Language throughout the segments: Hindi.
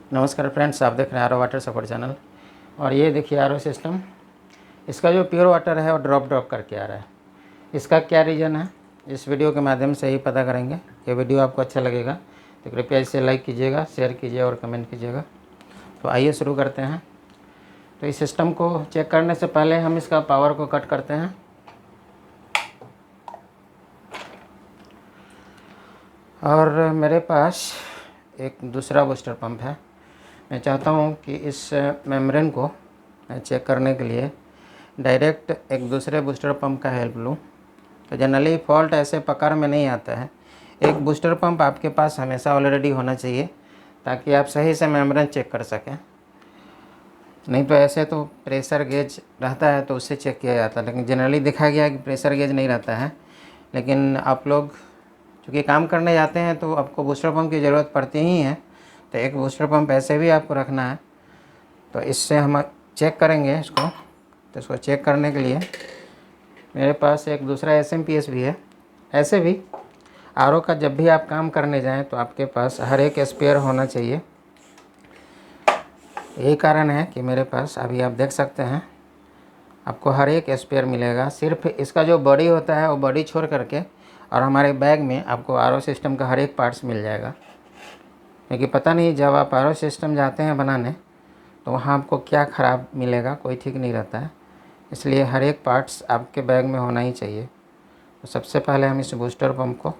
नमस्कार फ्रेंड्स, आप देख रहे हैं R O water support channel. और ये देखिए आर ओ सिस्टम, इसका जो प्योर वाटर है वो ड्रॉप करके आ रहा है। इसका क्या रीज़न है, इस वीडियो के माध्यम से ही पता करेंगे। ये वीडियो आपको अच्छा लगेगा तो कृपया इसे लाइक कीजिएगा, शेयर कीजिए और कमेंट कीजिएगा। तो आइए शुरू करते हैं। तो इस सिस्टम को चेक करने से पहले हम इसका पावर को कट करते हैं। और मेरे पास एक दूसरा बूस्टर पंप है। मैं चाहता हूँ कि इस मेम्ब्रेन को चेक करने के लिए डायरेक्ट एक दूसरे बूस्टर पंप का हेल्प लूँ। तो जनरली फॉल्ट ऐसे पकड़ में नहीं आता है। एक बूस्टर पंप आपके पास हमेशा ऑलरेडी होना चाहिए ताकि आप सही से मेम्ब्रेन चेक कर सकें। नहीं तो ऐसे तो प्रेशर गेज रहता है तो उससे चेक किया जाता है, लेकिन जनरली देखा गया कि प्रेशर गेज नहीं रहता है। लेकिन आप लोग चूँकि काम करने जाते हैं तो आपको बूस्टर पंप की ज़रूरत पड़ती ही है, तो एक बूस्टर पंप ऐसे भी आपको रखना है। तो इससे हम चेक करेंगे इसको। तो इसको चेक करने के लिए मेरे पास एक दूसरा SMPS भी है। ऐसे भी RO का जब भी आप काम करने जाएं तो आपके पास हर एक स्पेयर होना चाहिए। यही कारण है कि मेरे पास अभी आप देख सकते हैं आपको हर एक स्पेयर मिलेगा। सिर्फ इसका जो बॉडी होता है वो बॉडी छोड़ करके और हमारे बैग में आपको RO सिस्टम का हर एक पार्ट्स मिल जाएगा। क्योंकि पता नहीं जब आप RO सिस्टम जाते हैं बनाने तो वहाँ आपको क्या ख़राब मिलेगा, कोई ठीक नहीं रहता है। इसलिए हर एक पार्ट्स आपके बैग में होना ही चाहिए। तो सबसे पहले हम इस बूस्टर पंप को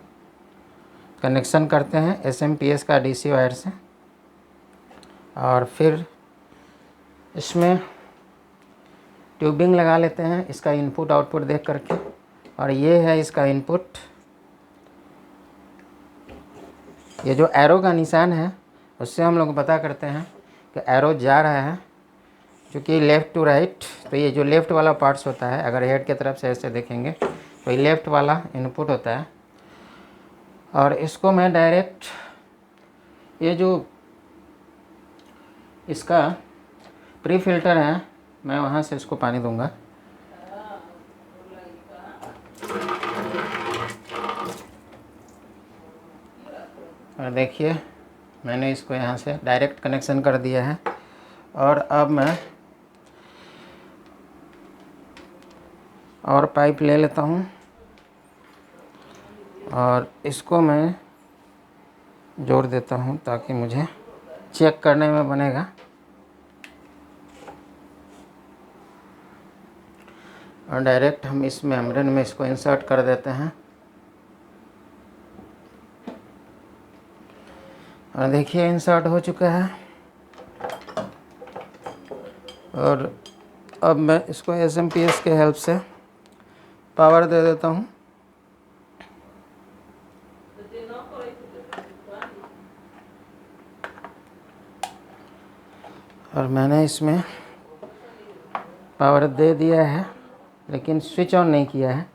कनेक्शन करते हैं SMPS का DC वायर से, और फिर इसमें ट्यूबिंग लगा लेते हैं इसका इनपुट आउटपुट देख करके। और ये है इसका इनपुट। ये जो एरो का निशान है उससे हम लोग पता करते हैं कि एरो जा रहा है, क्योंकि लेफ़्ट टू राइट। तो ये जो लेफ़्ट वाला पार्ट्स होता है, अगर हेड की तरफ से ऐसे देखेंगे तो ये लेफ़्ट वाला इनपुट होता है। और इसको मैं डायरेक्ट ये जो इसका प्री फिल्टर है मैं वहाँ से इसको पानी दूंगा। और देखिए मैंने इसको यहाँ से डायरेक्ट कनेक्शन कर दिया है। और अब मैं और पाइप ले लेता हूँ और इसको मैं जोड़ देता हूँ ताकि मुझे चेक करने में बनेगा। और डायरेक्ट हम इस मेम्ब्रेन में इसको इंसर्ट कर देते हैं। और देखिए इंसर्ट हो चुका है। और अब मैं इसको SMPS के हेल्प से पावर दे देता हूँ। और मैंने इसमें पावर दे दिया है लेकिन स्विच ऑन नहीं किया है।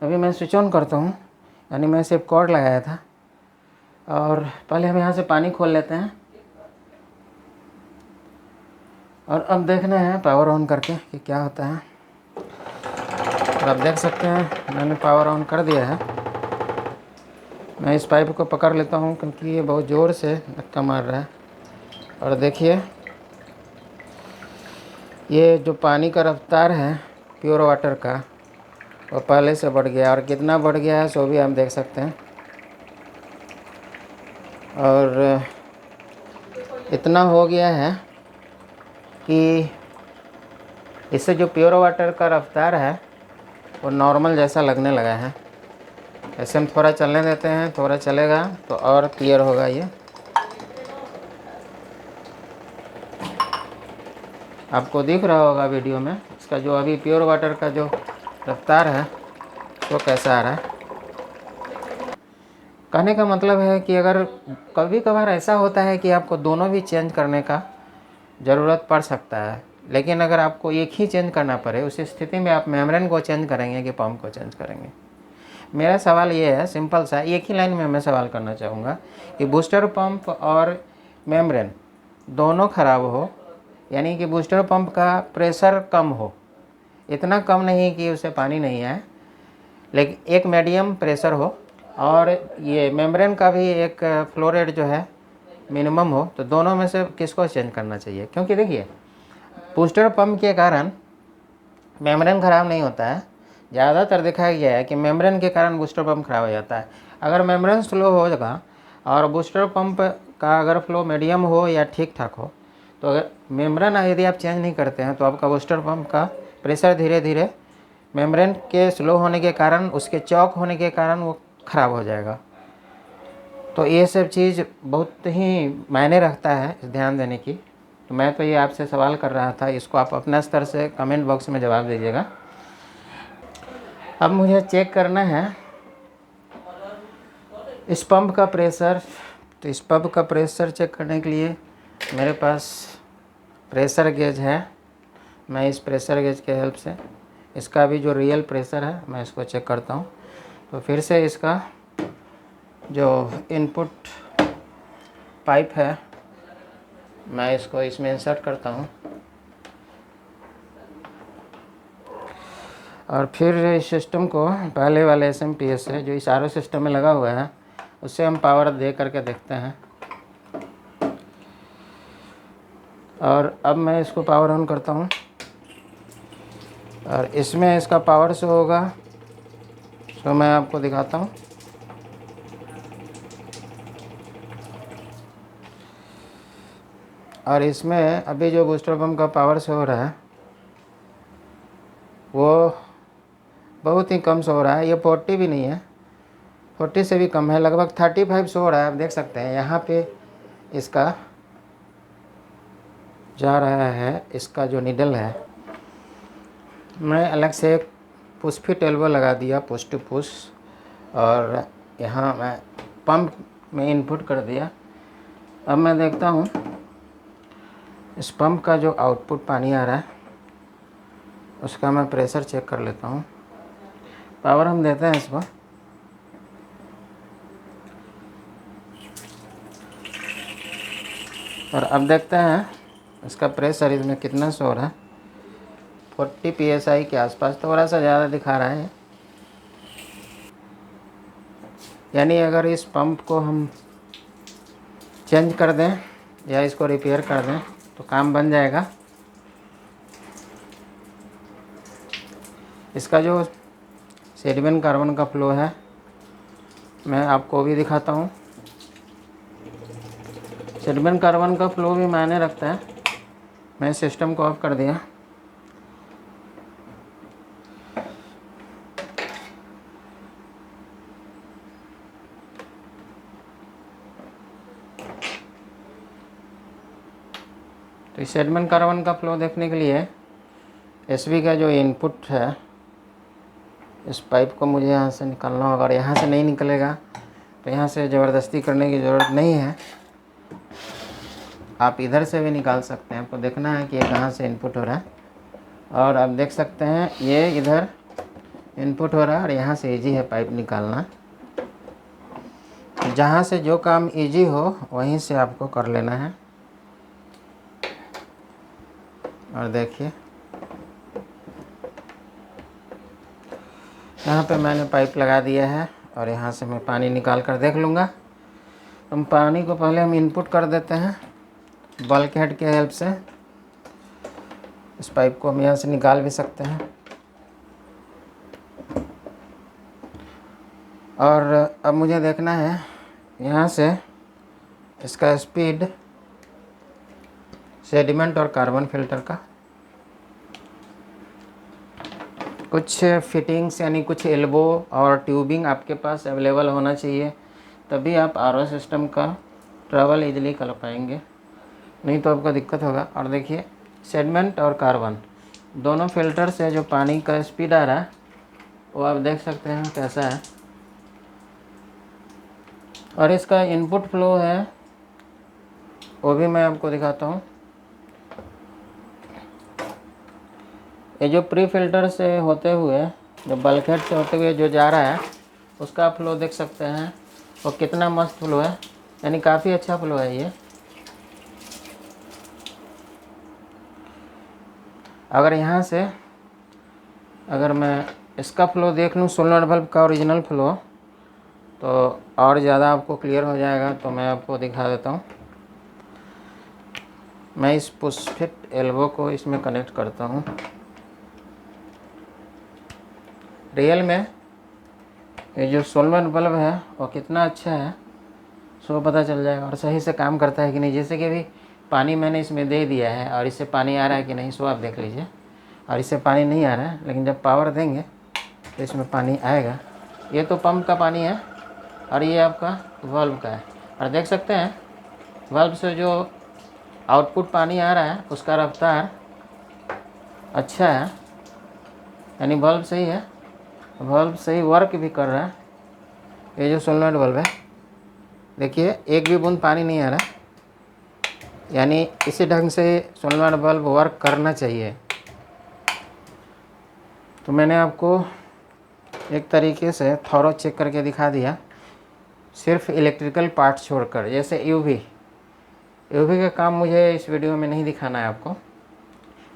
अभी मैं स्विच ऑन करता हूँ, यानी मैं सिर्फ कॉर्ड लगाया था। और पहले हम यहाँ से पानी खोल लेते हैं और अब देखना है पावर ऑन करके कि क्या होता है। और आप देख सकते हैं मैंने पावर ऑन कर दिया है। मैं इस पाइप को पकड़ लेता हूँ क्योंकि ये बहुत ज़ोर से धक्का मार रहा है। और देखिए ये जो पानी का रफ्तार है प्योर वाटर का वो पहले से बढ़ गया, और कितना बढ़ गया है सो भी हम देख सकते हैं। और इतना हो गया है कि इससे जो प्योर वाटर का रफ्तार है वो नॉर्मल जैसा लगने लगा है। ऐसे हम थोड़ा चलने देते हैं, थोड़ा चलेगा तो और क्लियर होगा। ये आपको दिख रहा होगा वीडियो में इसका जो अभी प्योर वाटर का जो रफ्तार है वो कैसा आ रहा है। कहने का मतलब है कि अगर कभी कभार ऐसा होता है कि आपको दोनों भी चेंज करने का ज़रूरत पड़ सकता है, लेकिन अगर आपको एक ही चेंज करना पड़े उस स्थिति में आप मेम्ब्रेन को चेंज करेंगे कि पंप को चेंज करेंगे। मेरा सवाल ये है, सिंपल सा, एक ही लाइन में मैं सवाल करना चाहूँगा कि बूस्टर पंप और मेम्ब्रेन दोनों ख़राब हो, यानी कि बूस्टर पंप का प्रेशर कम हो, इतना कम नहीं कि उसे पानी नहीं आए, लेकिन एक मीडियम प्रेशर हो, और ये मेम्ब्रेन का भी एक फ्लो रेट जो है मिनिमम हो, तो दोनों में से किसको चेंज करना चाहिए? क्योंकि देखिए बूस्टर पंप के कारण मेम्ब्रेन ख़राब नहीं होता है। ज़्यादातर देखा गया है कि मेम्ब्रेन के कारण बूस्टर पंप खराब हो जाता है। अगर मेम्ब्रेन स्लो होगा और बूस्टर पंप का अगर फ्लो मीडियम हो या ठीक ठाक हो, तो अगर मेम्ब्रेन यदि आप चेंज नहीं करते हैं तो आपका बूस्टर पंप का प्रेशर धीरे धीरे मेम्ब्रेन के स्लो होने के कारण, उसके चौक होने के कारण वो ख़राब हो जाएगा। तो ये सब चीज़ बहुत ही मायने रखता है ध्यान देने की। तो मैं तो ये आपसे सवाल कर रहा था, इसको आप अपना स्तर से कमेंट बॉक्स में जवाब दीजिएगा। अब मुझे चेक करना है इस पंप का प्रेशर। तो इस पंप का प्रेशर चेक करने के लिए मेरे पास प्रेशर गेज है। मैं इस प्रेशर गेज के हेल्प से इसका भी जो रियल प्रेशर है मैं इसको चेक करता हूँ। तो फिर से इसका जो इनपुट पाइप है मैं इसको इसमें इंसर्ट करता हूँ और फिर इस सिस्टम को पहले वाले SMPS से जो इस RO सिस्टम में लगा हुआ है उससे हम पावर दे करके देखते हैं। और अब मैं इसको पावर ऑन करता हूँ और इसमें इसका पावर शो होगा, तो मैं आपको दिखाता हूँ। और इसमें अभी जो बूस्टर पंप का पावर शो हो रहा है वो बहुत ही कम शो हो रहा है। ये 40 भी नहीं है, 40 से भी कम है, लगभग 35 शो हो रहा है। आप देख सकते हैं यहाँ पे इसका जा रहा है, इसका जो नीडल है मैं अलग से एक पुश फिट एल्बो लगा दिया, पुश टू पुश, और यहाँ मैं पंप में इनपुट कर दिया। अब मैं देखता हूँ इस पंप का जो आउटपुट पानी आ रहा है उसका मैं प्रेशर चेक कर लेता हूँ। पावर हम देते हैं इसको, और अब देखते हैं इसका प्रेशर इसमें कितना शो हो रहा है। 40 PSI के आसपास, थोड़ा सा ज़्यादा दिखा रहा है। यानी अगर इस पंप को हम चेंज कर दें या इसको रिपेयर कर दें तो काम बन जाएगा। इसका जो सेडिमेंट कार्बन का फ्लो है मैं आपको भी दिखाता हूँ। सेडिमेंट कार्बन का फ्लो भी मायने रखता है। मैं सिस्टम को ऑफ कर दिया। तो इस सेडिमेंट कार्बन का फ्लो देखने के लिए SV का जो इनपुट है इस पाइप को मुझे यहाँ से निकालना होगा। और यहाँ से नहीं निकलेगा तो यहाँ से ज़बरदस्ती करने की ज़रूरत नहीं है, आप इधर से भी निकाल सकते हैं। आपको देखना है कि ये कहाँ से इनपुट हो रहा है। और आप देख सकते हैं ये इधर इनपुट हो रहा है और यहाँ से इजी है पाइप निकालना। जहाँ से जो काम इजी हो वहीं से आपको कर लेना है। और देखिए यहाँ पे मैंने पाइप लगा दिया है और यहाँ से मैं पानी निकाल कर देख लूँगा। तो पानी को पहले हम इनपुट कर देते हैं बल्क हेड के हेल्प से। इस पाइप को हम यहाँ से निकाल भी सकते हैं। और अब मुझे देखना है यहाँ से इसका स्पीड सेडिमेंट और कार्बन फिल्टर का। कुछ फिटिंग्स यानी कुछ एल्बो और ट्यूबिंग आपके पास अवेलेबल होना चाहिए, तभी आप RO सिस्टम का ट्रैवल इजीली कर पाएंगे, नहीं तो आपको दिक्कत होगा। और देखिए सेडिमेंट और कार्बन दोनों फिल्टर से जो पानी का स्पीड आ रहा है वो आप देख सकते हैं कैसा है। और इसका इनपुट फ्लो है वो भी मैं आपको दिखाता हूँ। ये जो प्री फिल्टर से होते हुए, जो बल्क हेड से होते हुए जो जा रहा है उसका फ्लो देख सकते हैं और कितना मस्त फ्लो है, यानी काफ़ी अच्छा फ्लो है ये। अगर यहाँ से अगर मैं इसका फ्लो देख लूँ सोलनॉइड बल्ब का ओरिजिनल फ्लो, तो और ज़्यादा आपको क्लियर हो जाएगा। तो मैं आपको दिखा देता हूँ। मैं इस पुश फिट एल्बो को इसमें कनेक्ट करता हूँ। रियल में ये जो सोलनॉइड बल्ब है वो कितना अच्छा है सो पता चल जाएगा, और सही से काम करता है कि नहीं। जैसे कि अभी पानी मैंने इसमें दे दिया है और इससे पानी आ रहा है कि नहीं सो आप देख लीजिए, और इससे पानी नहीं आ रहा है, लेकिन जब पावर देंगे तो इसमें पानी आएगा। ये तो पंप का पानी है और ये आपका वाल्व का है, और देख सकते हैं वाल्व से जो आउटपुट पानी आ रहा है उसका रफ्तार अच्छा है, यानी बल्ब सही है, बल्ब सही वर्क भी कर रहा है। ये जो सोलनॉइड बल्ब है देखिए एक भी बूंद पानी नहीं आ रहा, यानी इसी ढंग से सोलनॉइड बल्ब वर्क करना चाहिए। तो मैंने आपको एक तरीके से थॉरो चेक करके दिखा दिया, सिर्फ इलेक्ट्रिकल पार्ट छोड़कर। जैसे यूवी का काम मुझे इस वीडियो में नहीं दिखाना है आपको,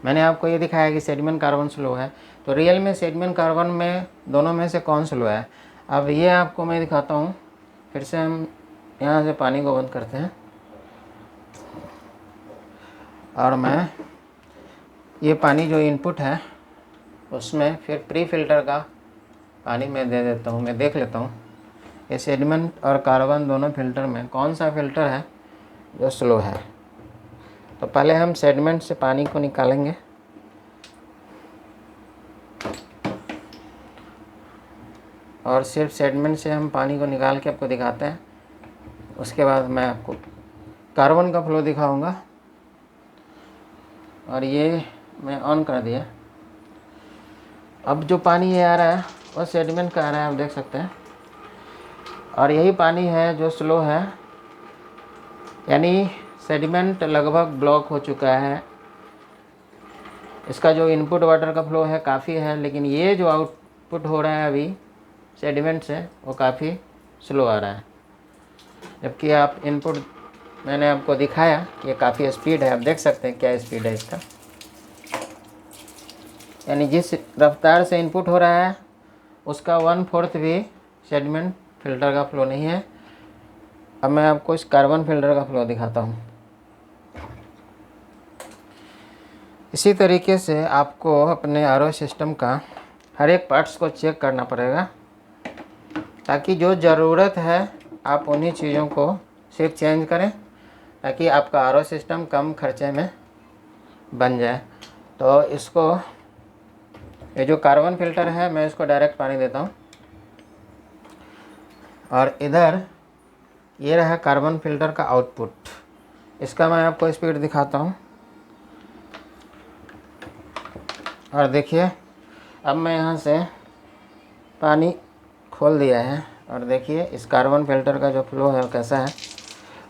मैंने आपको ये दिखाया कि सेडिमेंट कार्बन स्लो है। तो रियल में सेडिमेंट कार्बन में दोनों में से कौन स्लो है, अब ये आपको मैं दिखाता हूँ। फिर से हम यहाँ से पानी को बंद करते हैं और मैं ये पानी जो इनपुट है उसमें फिर प्री फिल्टर का पानी मैं दे देता हूँ। मैं देख लेता हूँ ये सेडिमेंट और कार्बन दोनों फिल्टर में कौन सा फिल्टर है जो स्लो है। तो पहले हम सेडिमेंट से पानी को निकालेंगे, और सिर्फ सेडिमेंट से हम पानी को निकाल के आपको दिखाते हैं। उसके बाद मैं आपको कार्बन का फ्लो दिखाऊंगा, और ये मैं ऑन कर दिया। अब जो पानी ये आ रहा है वो सेडिमेंट का आ रहा है, आप देख सकते हैं, और यही पानी है जो स्लो है, यानी सेडिमेंट लगभग ब्लॉक हो चुका है। इसका जो इनपुट वाटर का फ्लो है काफ़ी है, लेकिन ये जो आउटपुट हो रहा है अभी सेडिमेंट से वो काफ़ी स्लो आ रहा है। जबकि आप इनपुट मैंने आपको दिखाया कि ये काफ़ी स्पीड है, आप देख सकते हैं क्या स्पीड है इसका, यानी जिस रफ्तार से इनपुट हो रहा है उसका 1/4 भी सेडिमेंट फिल्टर का फ्लो नहीं है। अब मैं आपको इस कार्बन फिल्टर का फ्लो दिखाता हूँ। इसी तरीके से आपको अपने आरओ सिस्टम का हर एक पार्ट्स को चेक करना पड़ेगा, ताकि जो ज़रूरत है आप उन्हीं चीज़ों को सिर्फ चेंज करें, ताकि आपका आरओ सिस्टम कम खर्चे में बन जाए। तो इसको ये जो कार्बन फिल्टर है मैं इसको डायरेक्ट पानी देता हूँ, और इधर ये रहा कार्बन फिल्टर का आउटपुट। इसका मैं आपको स्पीड दिखाता हूँ, और देखिए अब मैं यहाँ से पानी खोल दिया है, और देखिए इस कार्बन फिल्टर का जो फ्लो है वो कैसा है।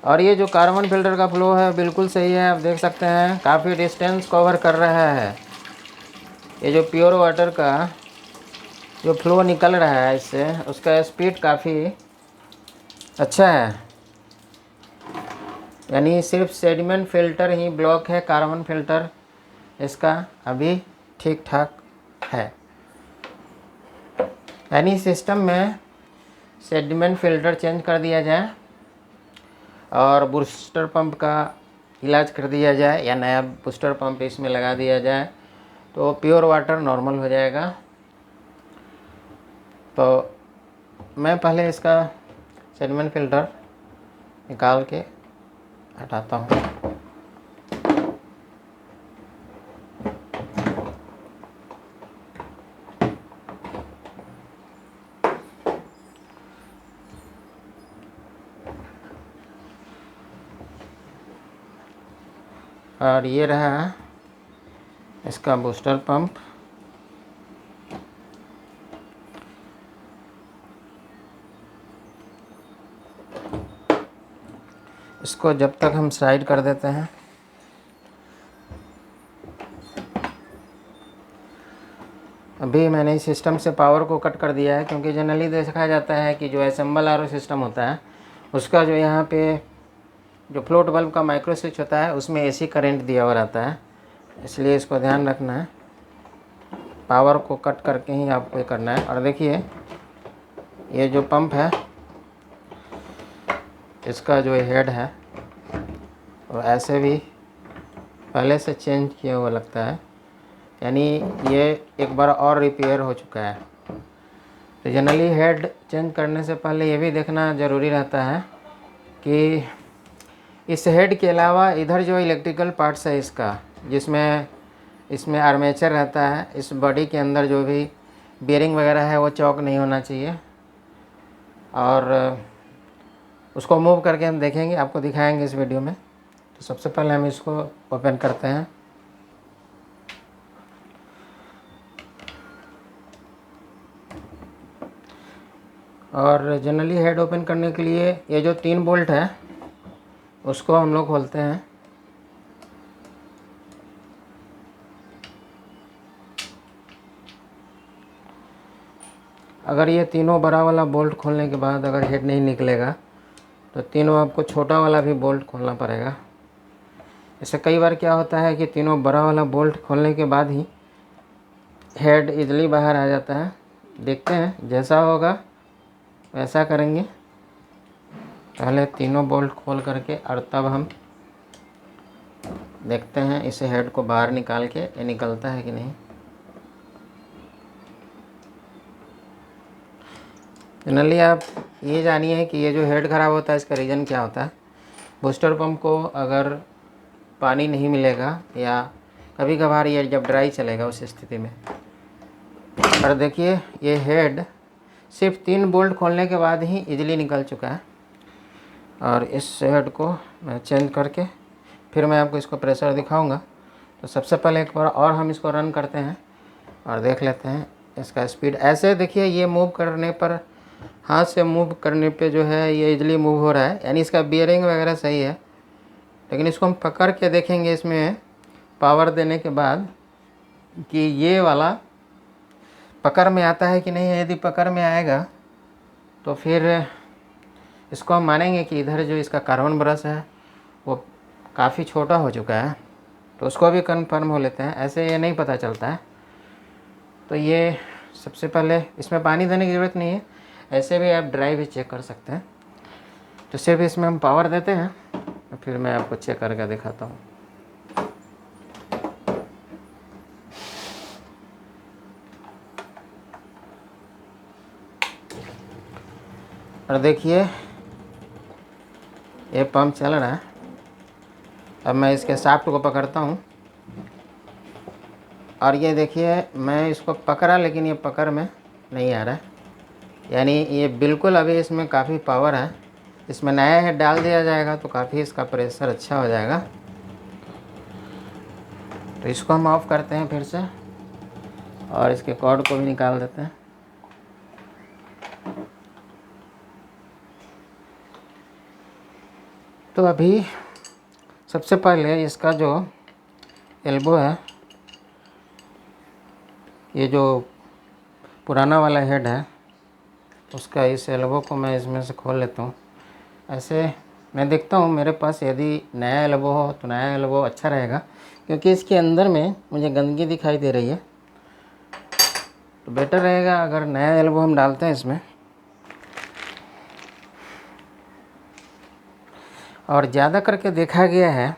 और ये जो कार्बन फिल्टर का फ्लो है बिल्कुल सही है, आप देख सकते हैं काफ़ी डिस्टेंस कवर कर रहा है। ये जो प्योर वाटर का जो फ्लो निकल रहा है इससे, उसका स्पीड काफ़ी अच्छा है, यानी सिर्फ सेडिमेंट फिल्टर ही ब्लॉक है, कार्बन फिल्टर इसका अभी ठीक ठाक है। यानी सिस्टम में सेडिमेंट फिल्टर चेंज कर दिया जाए और बूस्टर पंप का इलाज कर दिया जाए, या नया बूस्टर पंप इसमें लगा दिया जाए, तो प्योर वाटर नॉर्मल हो जाएगा। तो मैं पहले इसका सेडिमेंट फिल्टर निकाल के हटाता हूँ। और ये रहा इसका बूस्टर पंप। इसको जब तक हम साइड कर देते हैं, अभी मैंने इस सिस्टम से पावर को कट कर दिया है, क्योंकि जनरली देखा जाता है कि जो असेंबल आरओ सिस्टम होता है उसका जो यहाँ पे जो फ्लोट बल्ब का माइक्रो स्विच होता है उसमें एसी करंट दिया हुआ रहता है, इसलिए इसको ध्यान रखना है, पावर को कट करके ही आपको करना है। और देखिए ये जो पंप है इसका जो हेड है वो ऐसे भी पहले से चेंज किया हुआ लगता है, यानी ये एक बार और रिपेयर हो चुका है। तो जनरली हेड चेंज करने से पहले ये भी देखना ज़रूरी रहता है कि इस हेड के अलावा इधर जो इलेक्ट्रिकल पार्ट्स है इसका, जिसमें इसमें आर्मेचर रहता है, इस बॉडी के अंदर जो भी बेयरिंग वगैरह है वो चौक नहीं होना चाहिए। और उसको मूव करके हम देखेंगे, आपको दिखाएंगे इस वीडियो में। तो सबसे पहले हम इसको ओपन करते हैं। और जनरली हेड ओपन करने के लिए ये जो 3 बोल्ट है उसको हम लोग खोलते हैं। अगर ये तीनों बड़ा वाला बोल्ट खोलने के बाद अगर हेड नहीं निकलेगा तो तीनों आपको छोटा वाला भी बोल्ट खोलना पड़ेगा। इससे कई बार क्या होता है कि तीनों बड़ा वाला बोल्ट खोलने के बाद ही हेड इजली बाहर आ जाता है। देखते हैं, जैसा होगा वैसा करेंगे। पहले तीनों बोल्ट खोल करके और तब हम देखते हैं इसे हेड को बाहर निकाल के ये निकलता है कि नहीं। जनरली आप ये जानिए कि ये जो हेड ख़राब होता है इसका रीज़न क्या होता है। बूस्टर पंप को अगर पानी नहीं मिलेगा या कभी कभार ये जब ड्राई चलेगा उस स्थिति में, और देखिए ये हेड सिर्फ 3 बोल्ट खोलने के बाद ही इजीली निकल चुका है। और इस हेड को मैं चेंज करके फिर मैं आपको इसको प्रेशर दिखाऊंगा। तो सबसे पहले एक बार और हम इसको रन करते हैं और देख लेते हैं इसका स्पीड। ऐसे देखिए ये मूव करने पर, हाथ से मूव करने पे जो है ये इजीली मूव हो रहा है, यानी इसका बियरिंग वगैरह सही है। लेकिन इसको हम पकड़ के देखेंगे इसमें पावर देने के बाद कि ये वाला पकड़ में आता है कि नहीं है। यदि पकड़ में आएगा तो फिर इसको हम मानेंगे कि इधर जो इसका कार्बन ब्रश है वो काफ़ी छोटा हो चुका है। तो उसको भी कन्फर्म हो लेते हैं, ऐसे ये नहीं पता चलता है। तो ये सबसे पहले इसमें पानी देने की ज़रूरत नहीं है, ऐसे भी आप ड्राई भी चेक कर सकते हैं। तो सिर्फ इसमें हम पावर देते हैं, तो फिर मैं आपको चेक करके दिखाता हूँ। और देखिए ये पंप चल रहा है। अब मैं इसके शाफ्ट को पकड़ता हूँ और ये देखिए मैं इसको पकड़ा लेकिन ये पकड़ में नहीं आ रहा है, यानी ये बिल्कुल अभी इसमें काफ़ी पावर है। इसमें नया हेड डाल दिया जाएगा तो काफ़ी इसका प्रेशर अच्छा हो जाएगा। तो इसको हम ऑफ़ करते हैं फिर से और इसके कॉर्ड को भी निकाल देते हैं। तो अभी सबसे पहले इसका जो एल्बो है, ये जो पुराना वाला हेड है उसका इस एल्बो को मैं इसमें से खोल लेता हूँ। ऐसे मैं देखता हूँ मेरे पास यदि नया एल्बो हो तो नया एल्बो अच्छा रहेगा, क्योंकि इसके अंदर में मुझे गंदगी दिखाई दे रही है। तो बेटर रहेगा अगर नया एल्बो हम डालते हैं इसमें। और ज़्यादा करके देखा गया है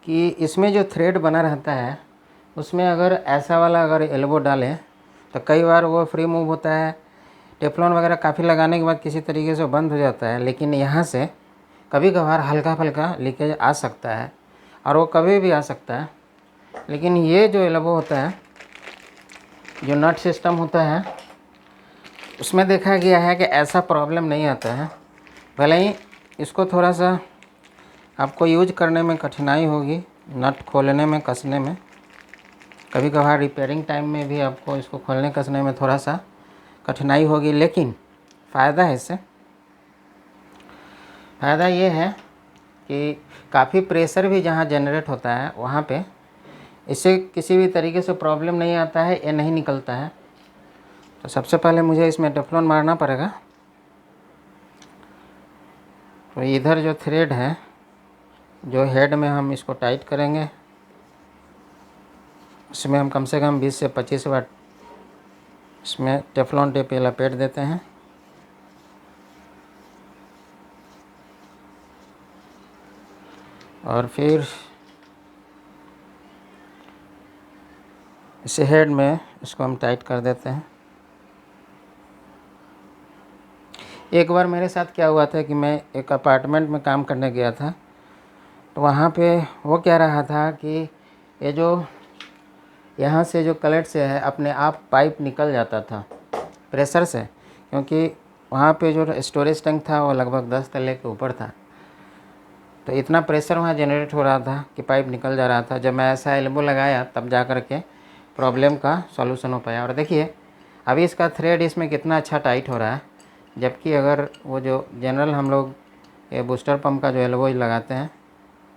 कि इसमें जो थ्रेड बना रहता है उसमें अगर ऐसा वाला अगर एल्बो डालें तो कई बार वो फ्री मूव होता है। टेफ्लॉन वगैरह काफ़ी लगाने के बाद किसी तरीके से बंद हो जाता है, लेकिन यहाँ से कभी कभार हल्का फुल्का लीकेज आ सकता है और वो कभी भी आ सकता है। लेकिन ये जो एल्बो होता है, जो नट सिस्टम होता है, उसमें देखा गया है कि ऐसा प्रॉब्लम नहीं आता है। भले ही इसको थोड़ा सा आपको यूज करने में कठिनाई होगी, नट खोलने में कसने में, कभी कभार रिपेयरिंग टाइम में भी आपको इसको खोलने कसने में थोड़ा सा कठिनाई होगी, लेकिन फ़ायदा है इससे। फ़ायदा ये है कि काफ़ी प्रेशर भी जहाँ जनरेट होता है वहाँ पे इससे किसी भी तरीके से प्रॉब्लम नहीं आता है, ये नहीं निकलता है। तो सबसे पहले मुझे इसमें टेफ्लॉन मारना पड़ेगा। तो इधर जो थ्रेड है जो हेड में हम इसको टाइट करेंगे, उसमें हम कम से कम 20 से 25 बार इसमें टेफ्लॉन टेप पे लपेट देते हैं। और फिर इसे हेड में इसको हम टाइट कर देते हैं। एक बार मेरे साथ क्या हुआ था कि मैं एक अपार्टमेंट में काम करने गया था, तो वहाँ पे वो कह रहा था कि ये जो यहाँ से जो कलेट से है अपने आप पाइप निकल जाता था प्रेशर से, क्योंकि वहाँ पे जो स्टोरेज टैंक था वो लगभग 10 तले के ऊपर था, तो इतना प्रेशर वहाँ जनरेट हो रहा था कि पाइप निकल जा रहा था। जब मैं ऐसा एल्बो लगाया तब जा कर के प्रॉब्लम का सॉल्यूशन हो पाया। और देखिए अभी इसका थ्रेड इसमें कितना अच्छा टाइट हो रहा है, जबकि अगर वो जो जनरल हम लोग ये बूस्टर पंप का जो एल्बो लगाते हैं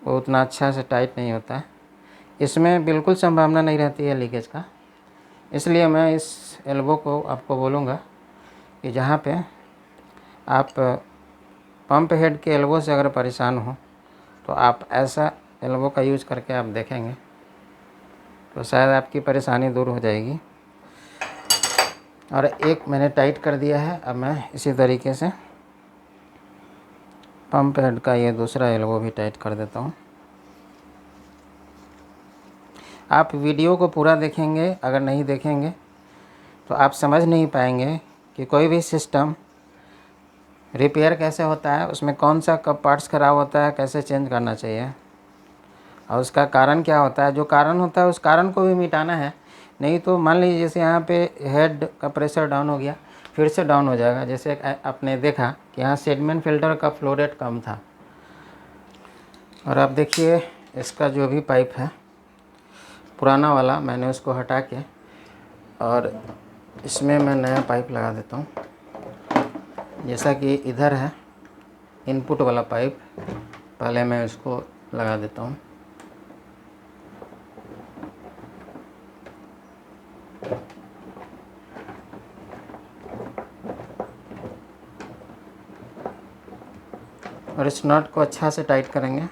वो उतना अच्छा से टाइट नहीं होता है। इसमें बिल्कुल संभावना नहीं रहती है लीकेज का। इसलिए मैं इस एल्बो को आपको बोलूँगा कि जहाँ पे आप पंप हेड के एल्बो से अगर परेशान हो तो आप ऐसा एल्बो का यूज़ करके आप देखेंगे तो शायद आपकी परेशानी दूर हो जाएगी। और एक मैंने टाइट कर दिया है। अब मैं इसी तरीके से पंप हेड का ये दूसरा एल्बो भी टाइट कर देता हूँ। आप वीडियो को पूरा देखेंगे, अगर नहीं देखेंगे तो आप समझ नहीं पाएंगे कि कोई भी सिस्टम रिपेयर कैसे होता है, उसमें कौन सा कब पार्ट्स ख़राब होता है, कैसे चेंज करना चाहिए और उसका कारण क्या होता है। जो कारण होता है उस कारण को भी मिटाना है, नहीं तो मान लीजिए जैसे यहाँ पे हेड का प्रेशर डाउन हो गया, फिर से डाउन हो जाएगा। जैसे आपने देखा कि यहाँ सेडमेंट फिल्टर का फ्लो रेट कम था। और अब देखिए इसका जो भी पाइप है पुराना वाला, मैंने उसको हटा के और इसमें मैं नया पाइप लगा देता हूँ। जैसा कि इधर है इनपुट वाला पाइप, पहले मैं इसको लगा देता हूँ। और इस नट को अच्छा से टाइट करेंगे,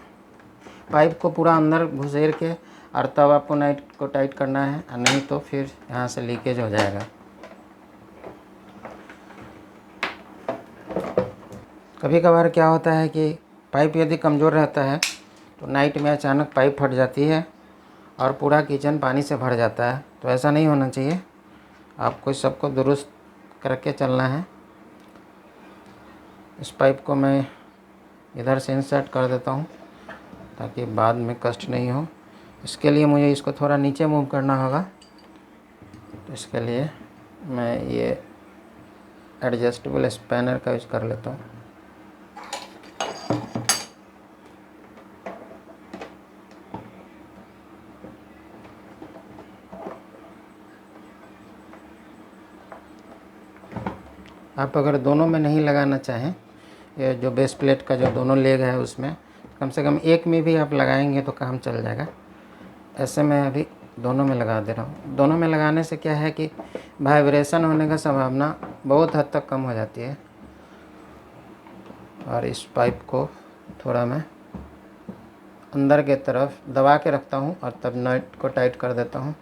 पाइप को पूरा अंदर घुसेर के, और तब आपको नट को टाइट करना है, और नहीं तो फिर यहाँ से लीकेज हो जाएगा। कभी कभार क्या होता है कि पाइप यदि कमज़ोर रहता है तो नाइट में अचानक पाइप फट जाती है और पूरा किचन पानी से भर जाता है। तो ऐसा नहीं होना चाहिए, आपको सबको दुरुस्त करके चलना है। इस पाइप को मैं इधर से इंसर्ट कर देता हूँ ताकि बाद में कष्ट नहीं हो। इसके लिए मुझे इसको थोड़ा नीचे मूव करना होगा, तो इसके लिए मैं ये एडजस्टेबल स्पैनर का यूज़ कर लेता हूँ। आप अगर दोनों में नहीं लगाना चाहें, ये जो बेस प्लेट का जो दोनों लेग है उसमें कम से कम एक में भी आप लगाएंगे तो काम चल जाएगा। ऐसे मैं अभी दोनों में लगा दे रहा हूँ। दोनों में लगाने से क्या है कि वाइब्रेशन होने का संभावना बहुत हद तक कम हो जाती है। और इस पाइप को थोड़ा मैं अंदर के तरफ दबा के रखता हूँ और तब नट को टाइट कर देता हूँ।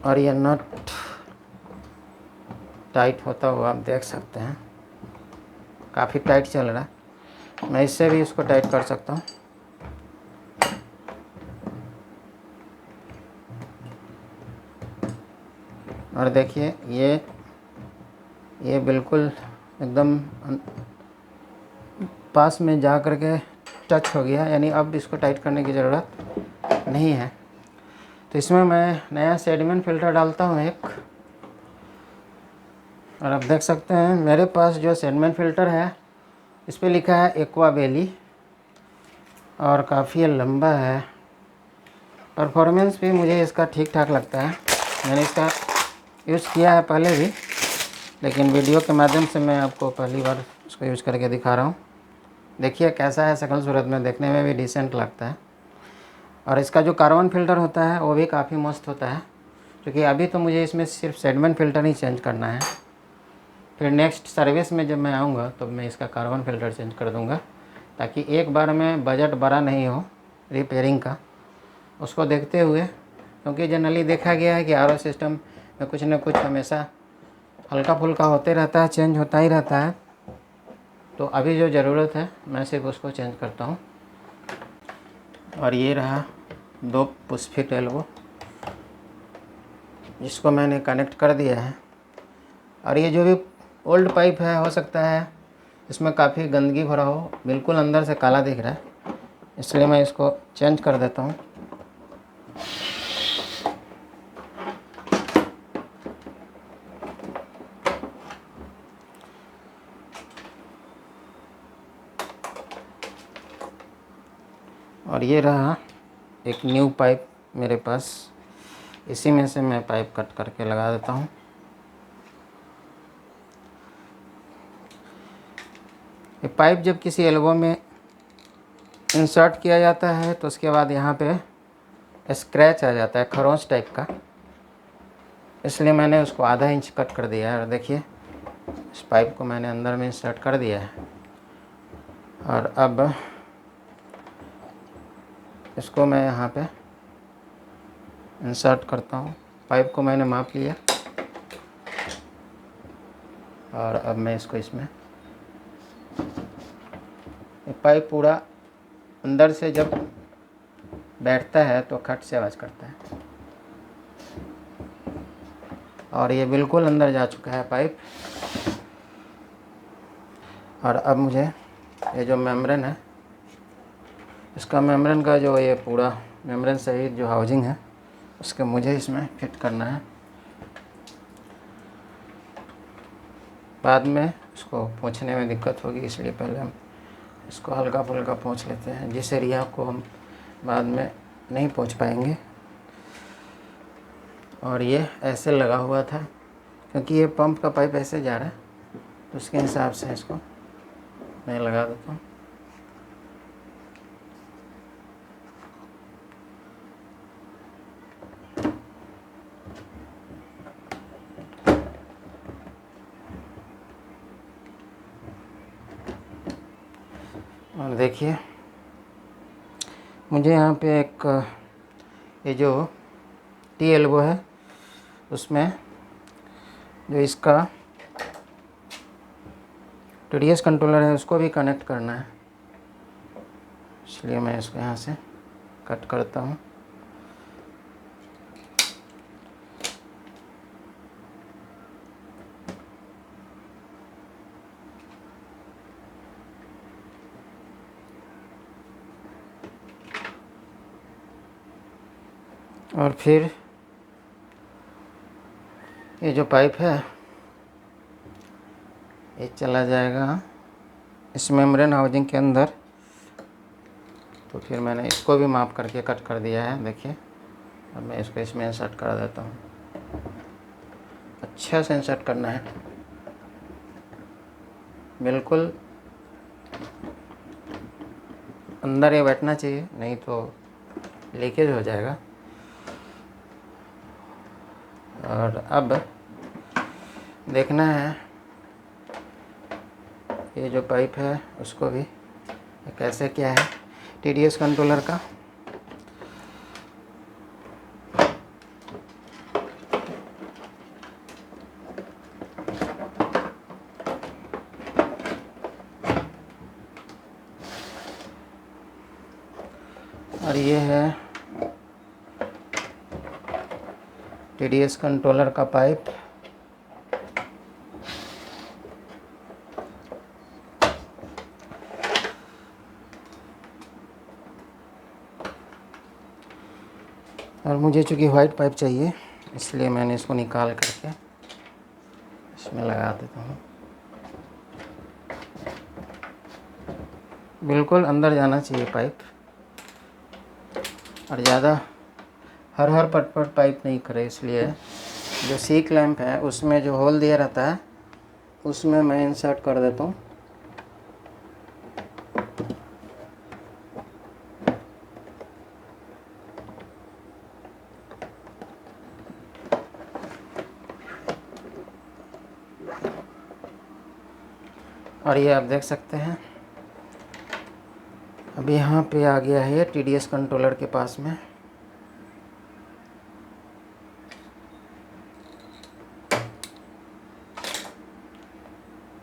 और यह नट टाइट होता हुआ आप देख सकते हैं, काफ़ी टाइट चल रहा है। मैं इससे भी इसको टाइट कर सकता हूँ। और देखिए ये बिल्कुल एकदम पास में जा कर के टच हो गया, यानी अब इसको टाइट करने की ज़रूरत नहीं है। तो इसमें मैं नया सेडमेंट फ़िल्टर डालता हूँ एक, और आप देख सकते हैं मेरे पास जो सेडमेंट फ़िल्टर है इस पर लिखा है एक्वा वैली और काफ़ी लंबा है। परफॉर्मेंस भी मुझे इसका ठीक ठाक लगता है। मैंने इसका यूज़ किया है पहले भी, लेकिन वीडियो के माध्यम से मैं आपको पहली बार इसको यूज़ करके दिखा रहा हूँ। देखिए कैसा है, शक्ल सूरत में देखने में भी डिसेंट लगता है। और इसका जो कार्बन फ़िल्टर होता है वो भी काफ़ी मस्त होता है, क्योंकि अभी तो मुझे इसमें सिर्फ सेडमेंट फ़िल्टर ही चेंज करना है। फिर नेक्स्ट सर्विस में जब मैं आऊँगा तो मैं इसका कार्बन फ़िल्टर चेंज कर दूँगा, ताकि एक बार में बजट बड़ा नहीं हो रिपेयरिंग का, उसको देखते हुए। क्योंकि जनरली देखा गया है कि आरओ सिस्टम में कुछ न कुछ हमेशा हल्का फुल्का होते रहता है, चेंज होता ही रहता है। तो अभी जो ज़रूरत है मैं सिर्फ उसको चेंज करता हूँ। और ये रहा 2 पुश फिट एल्बो जिसको मैंने कनेक्ट कर दिया है। और ये जो भी ओल्ड पाइप है, हो सकता है इसमें काफ़ी गंदगी भरा हो, बिल्कुल अंदर से काला दिख रहा है, इसलिए मैं इसको चेंज कर देता हूँ। और ये रहा एक न्यू पाइप मेरे पास, इसी में से मैं पाइप कट करके लगा देता हूँ। ये पाइप जब किसी एल्बो में इंसर्ट किया जाता है तो उसके बाद यहाँ पे स्क्रैच आ जाता है, खरोंच टाइप का, इसलिए मैंने उसको आधा इंच कट कर दिया है। और देखिए इस पाइप को मैंने अंदर में इंसर्ट कर दिया है। और अब इसको मैं यहाँ पे इंसर्ट करता हूँ। पाइप को मैंने माप लिया और अब मैं इसको इसमें, ये पाइप पूरा अंदर से जब बैठता है तो खट से आवाज़ करता है। और ये बिल्कुल अंदर जा चुका है पाइप। और अब मुझे ये जो मेम्ब्रेन है, इसका मेम्ब्रेन का जो ये पूरा मेम्ब्रेन सहित जो हाउजिंग है उसके मुझे इसमें फिट करना है। बाद में इसको पोंछने में दिक्कत होगी, इसलिए पहले हम इसको हल्का फुल्का पोंछ लेते हैं, जिस एरिया को हम बाद में नहीं पोंछ पाएंगे। और ये ऐसे लगा हुआ था क्योंकि ये पंप का पाइप ऐसे जा रहा है, तो उसके हिसाब से इसको मैं लगा देता हूँ। और देखिए मुझे यहाँ पे एक ये जो टी एल्बो है उसमें जो इसका TDS कंट्रोलर है उसको भी कनेक्ट करना है, इसलिए मैं इसको यहाँ से कट करता हूँ। और फिर ये जो पाइप है ये चला जाएगा इस मेम्ब्रेन हाउजिंग के अंदर। तो फिर मैंने इसको भी माप करके कट कर दिया है, देखिए। अब मैं इसको इसमें इंसर्ट कर देता हूँ। अच्छा से इंसर्ट करना है, बिल्कुल अंदर ये बैठना चाहिए, नहीं तो लीकेज हो जाएगा। और अब देखना है ये जो पाइप है उसको भी कैसे क्या है TDS कंट्रोलर का। और ये है TDS कंट्रोलर का पाइप। और मुझे चूँकि वाइट पाइप चाहिए इसलिए मैंने इसको निकाल करके इसमें लगा देता हूँ। बिल्कुल अंदर जाना चाहिए पाइप, और ज़्यादा हर पट पाइप नहीं करे, इसलिए जो सी क्लैंप है उसमें जो होल दिया रहता है उसमें मैं इंसर्ट कर देता हूँ। और ये आप देख सकते हैं अब यहाँ पे आ गया है TDS कंट्रोलर के पास में।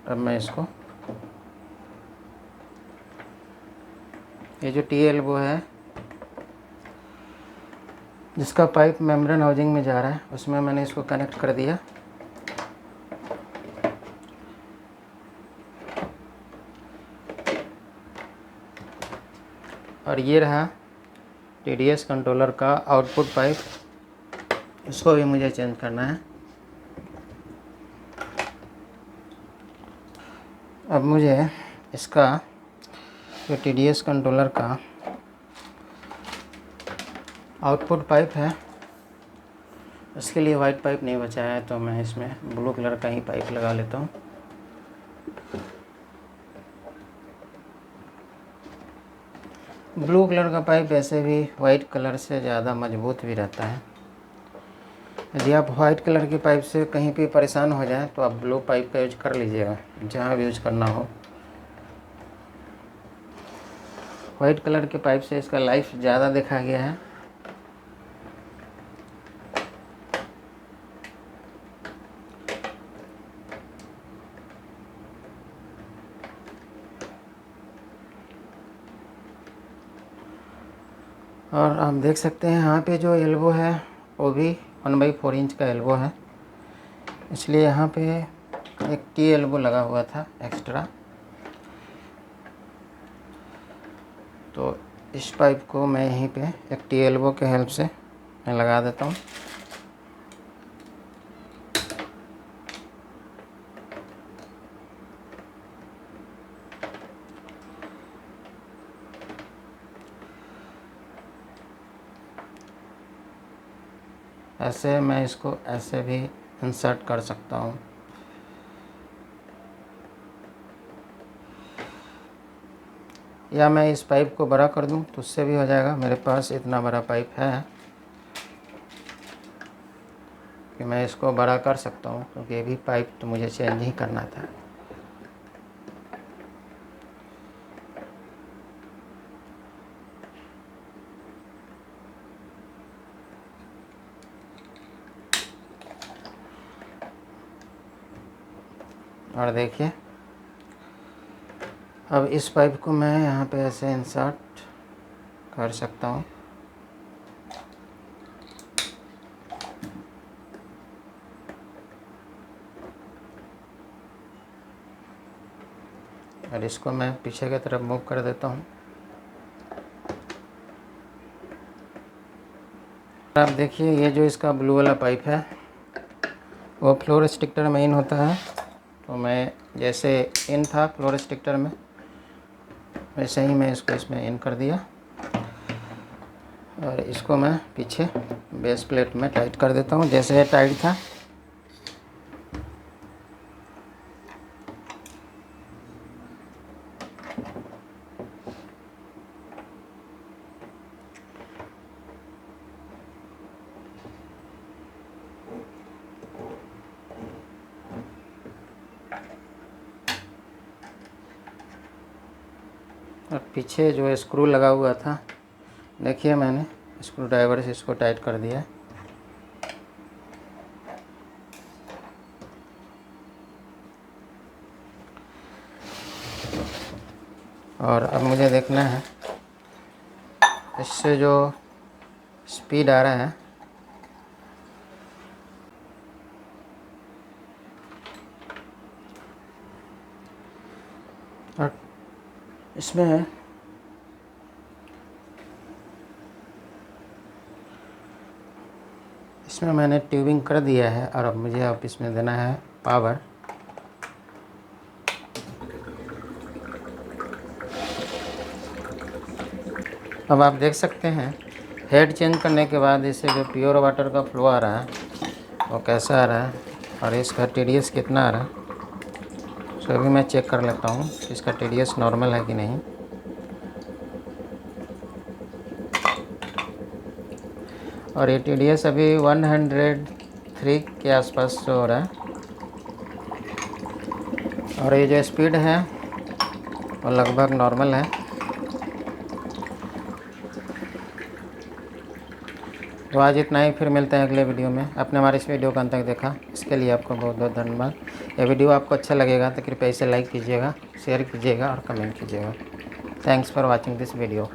अब मैं इसको ये जो टी एल्बो है जिसका पाइप मेम्ब्रेन हाउसिंग में जा रहा है, उसमें मैंने इसको कनेक्ट कर दिया। और ये रहा TDS कंट्रोलर का आउटपुट पाइप, इसको भी मुझे चेंज करना है। अब मुझे इसका जो TDS कंट्रोलर का आउटपुट पाइप है इसके लिए वाइट पाइप नहीं बचा है, तो मैं इसमें ब्लू कलर का ही पाइप लगा लेता हूँ। ब्लू कलर का पाइप ऐसे भी वाइट कलर से ज़्यादा मजबूत भी रहता है। यदि आप वाइट कलर की पाइप से कहीं पे परेशान हो जाए तो आप ब्लू पाइप का यूज कर लीजिएगा, जहाँ भी यूज करना हो। वाइट कलर के पाइप से इसका लाइफ ज़्यादा देखा गया है। और आप देख सकते हैं यहाँ पे जो एल्बो है वो भी 1/4 इंच का एल्बो है, इसलिए यहाँ पे एक टी एल्बो लगा हुआ था एक्स्ट्रा। तो इस पाइप को मैं यहीं पे एक टी एल्बो के हेल्प से मैं लगा देता हूँ। ऐसे मैं इसको ऐसे भी इंसर्ट कर सकता हूँ। या मैं इस पाइप को बड़ा कर दूँ तो उससे भी हो जाएगा। मेरे पास इतना बड़ा पाइप है कि मैं इसको बड़ा कर सकता हूँ, क्योंकि ये भी पाइप तो मुझे चेंज ही करना था। और देखिए अब इस पाइप को मैं यहाँ पे ऐसे इंसर्ट कर सकता हूँ। और इसको मैं पीछे की तरफ मूव कर देता हूँ। आप देखिए ये जो इसका ब्लू वाला पाइप है वो फ्लोर रिस्ट्रिक्टर में इन होता है। तो मैं जैसे इन था फ्लोर रिस्ट्रिक्टर में, वैसे ही मैं इसको इसमें इन कर दिया। और इसको मैं पीछे बेस प्लेट में टाइट कर देता हूँ जैसे टाइट था। और पीछे जो स्क्रू लगा हुआ था, देखिए मैंने स्क्रू ड्राइवर से इसको टाइट कर दिया। और अब मुझे देखना है इससे जो स्पीड आ रहा है और इसमें मैंने ट्यूबिंग कर दिया है। और अब मुझे इसमें देना है पावर। अब आप देख सकते हैं हेड चेंज करने के बाद इससे जो प्योर वाटर का फ्लो आ रहा है वो कैसा आ रहा है और इसका TDS कितना आ रहा है, तो अभी मैं चेक कर लेता हूँ इसका TDS नॉर्मल है कि नहीं। और ये TDS अभी 103 के आसपास शो हो रहा है। और ये जो स्पीड है वो लगभग नॉर्मल है। तो आज इतना ही, फिर मिलते हैं अगले वीडियो में। आपने हमारे इस वीडियो को अंत तक देखा इसके लिए आपको बहुत बहुत धन्यवाद। यह वीडियो आपको अच्छा लगेगा तो कृपया इसे लाइक कीजिएगा, शेयर कीजिएगा और कमेंट कीजिएगा। Thanks for watching this video.